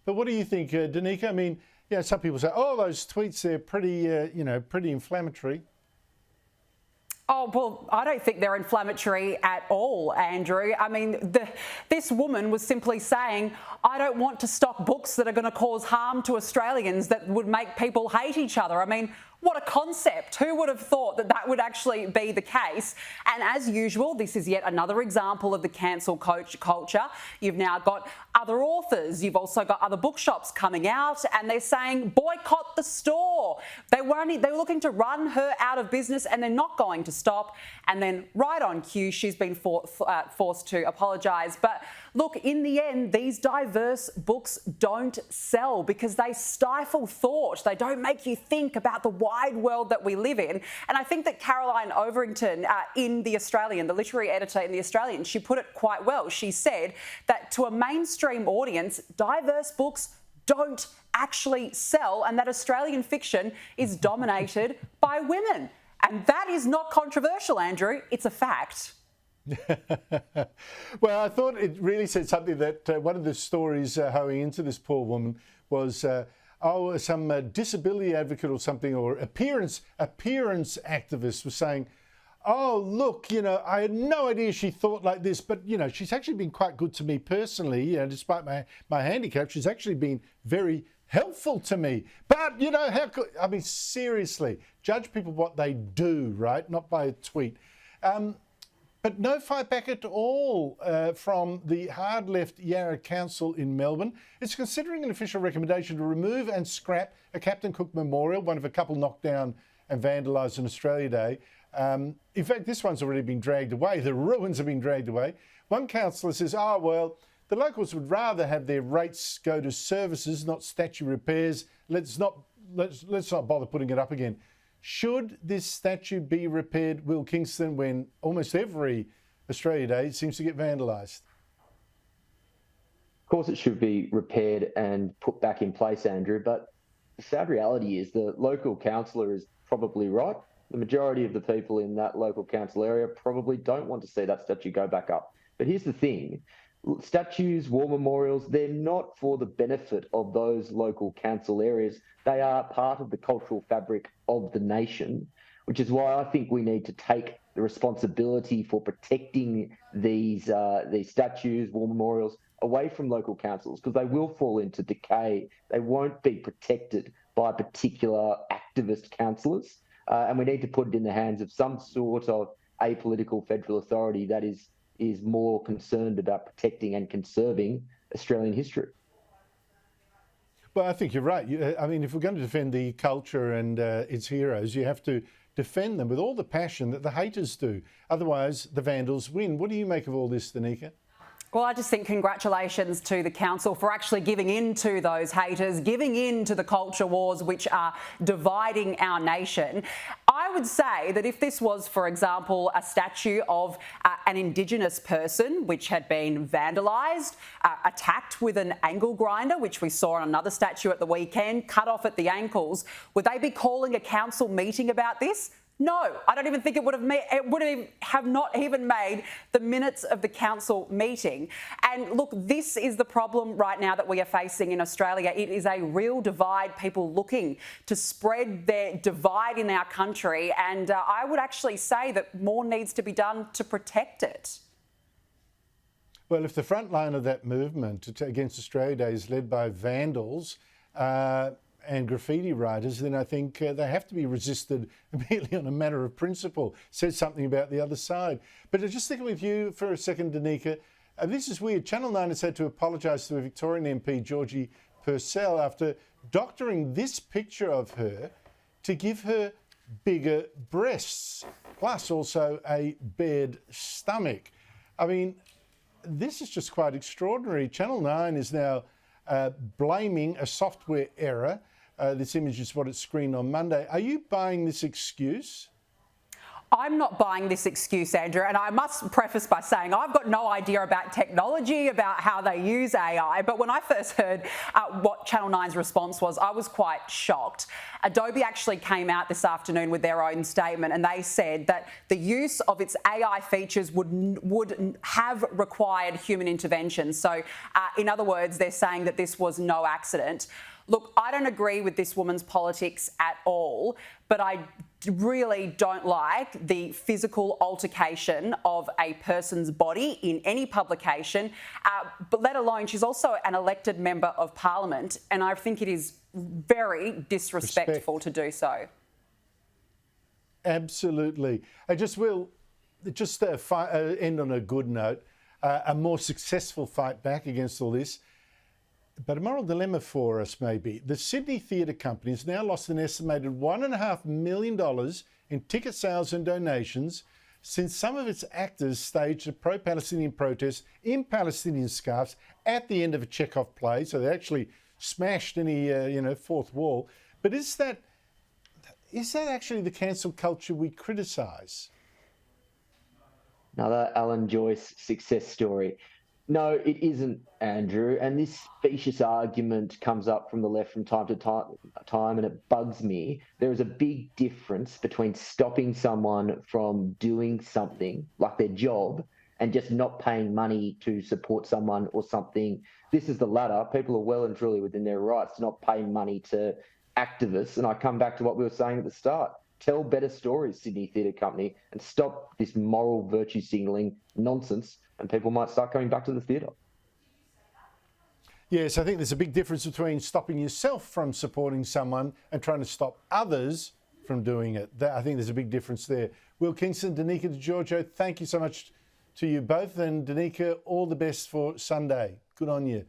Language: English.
But what do you think, Danica? I mean, some people say, oh, those tweets, they're pretty, pretty inflammatory. Oh, well, I don't think they're inflammatory at all, Andrew. I mean, this woman was simply saying, I don't want to stock books that are going to cause harm to Australians that would make people hate each other. I mean, what a concept. Who would have thought that that would actually be the case? And as usual, this is yet another example of the cancel culture. You've now got other authors. You've also got other bookshops coming out and they're saying boycott the store. They were looking to run her out of business and they're not going to stop. And then right on cue, she's been forced to apologise. But look, in the end, these diverse books don't sell because they stifle thought. They don't make you think about the wide world that we live in. And I think that Caroline Overington in The Australian, the literary editor in The Australian, she put it quite well. She said that to a mainstream audience, diverse books don't actually sell and that Australian fiction is dominated by women. And that is not controversial, Andrew. It's a fact. Well, I thought it really said something that one of the stories hoeing into this poor woman was, some disability advocate or something, or appearance activist was saying, oh, look, I had no idea she thought like this, but, she's actually been quite good to me personally, despite my handicap. She's actually been very helpful to me. But, how could, I mean, seriously, judge people what they do, right? Not by a tweet. But no fight back at all from the hard left Yarra Council in Melbourne. It's considering an official recommendation to remove and scrap a Captain Cook memorial, one of a couple knocked down and vandalised on Australia Day. In fact, this one's already been dragged away. The ruins have been dragged away. One councillor says, oh, well, the locals would rather have their rates go to services, not statue repairs. Let's not bother putting it up again. Should this statue be repaired, Will Kingston, when almost every Australia Day seems to get vandalised? Of course it should be repaired and put back in place, Andrew, but the sad reality is the local councillor is probably right. The majority of the people in that local council area probably don't want to see that statue go back up. But here's the thing. Statues, war memorials, they're not for the benefit of those local council areas. They are part of the cultural fabric of the nation, which is why I think we need to take the responsibility for protecting these statues, war memorials, away from local councils, because they will fall into decay. They won't be protected by particular activist councillors. And we need to put it in the hands of some sort of apolitical federal authority that is more concerned about protecting and conserving Australian history. Well, I think you're right. I mean, if we're going to defend the culture and its heroes, you have to defend them with all the passion that the haters do. Otherwise, the vandals win. What do you make of all this, Danica? Well, I just think congratulations to the council for actually giving in to those haters, giving in to the culture wars which are dividing our nation. I would say that if this was, for example, a statue of an Indigenous person which had been vandalised, attacked with an angle grinder, which we saw on another statue at the weekend, cut off at the ankles, would they be calling a council meeting about this? No, I don't even think it would have not even made the minutes of the council meeting. And look, this is the problem right now that we are facing in Australia. It is a real divide, people looking to spread their divide in our country. And I would actually say that more needs to be done to protect it. Well, if the front line of that movement against Australia Day is led by vandals, and graffiti writers, then I think they have to be resisted immediately on a matter of principle. Says something about the other side. But just sticking with you for a second, Danica, this is weird. Channel 9 has had to apologise to a Victorian MP, Georgie Purcell, after doctoring this picture of her to give her bigger breasts, plus also a bared stomach. I mean, this is just quite extraordinary. Channel 9 is now blaming a software error. This image is what it screened on Monday. Are you buying this excuse? I'm not buying this excuse, Andrew, and I must preface by saying I've got no idea about technology, about how they use AI, but when I first heard what Channel 9's response was, I was quite shocked. Adobe actually came out this afternoon with their own statement, and they said that the use of its AI features would have required human intervention. So, in other words, they're saying that this was no accident. Look, I don't agree with this woman's politics at all, but I really don't like the physical altercation of a person's body in any publication, but let alone she's also an elected member of Parliament, and I think it is very disrespectful to do so. Absolutely. I just will end on a good note, a more successful fight back against all this. But a moral dilemma for us, maybe. The Sydney Theatre Company has now lost an estimated $1.5 million in ticket sales and donations since some of its actors staged a pro-Palestinian protest in Palestinian scarves at the end of a Chekhov play. So they actually smashed any, fourth wall. But is that actually the cancel culture we criticise? Another Alan Joyce success story. No, it isn't, Andrew. And this specious argument comes up from the left from time to time, and it bugs me. There is a big difference between stopping someone from doing something like their job and just not paying money to support someone or something. This is the latter. People are well and truly within their rights to not pay money to activists. And I come back to what we were saying at the start. Tell better stories, Sydney Theatre Company, and stop this moral virtue signalling nonsense, and people might start coming back to the theatre. Yes, I think there's a big difference between stopping yourself from supporting someone and trying to stop others from doing it. I think there's a big difference there. Will Kingston, Danica De Giorgio, thank you so much to you both. And Danica, all the best for Sunday. Good on you.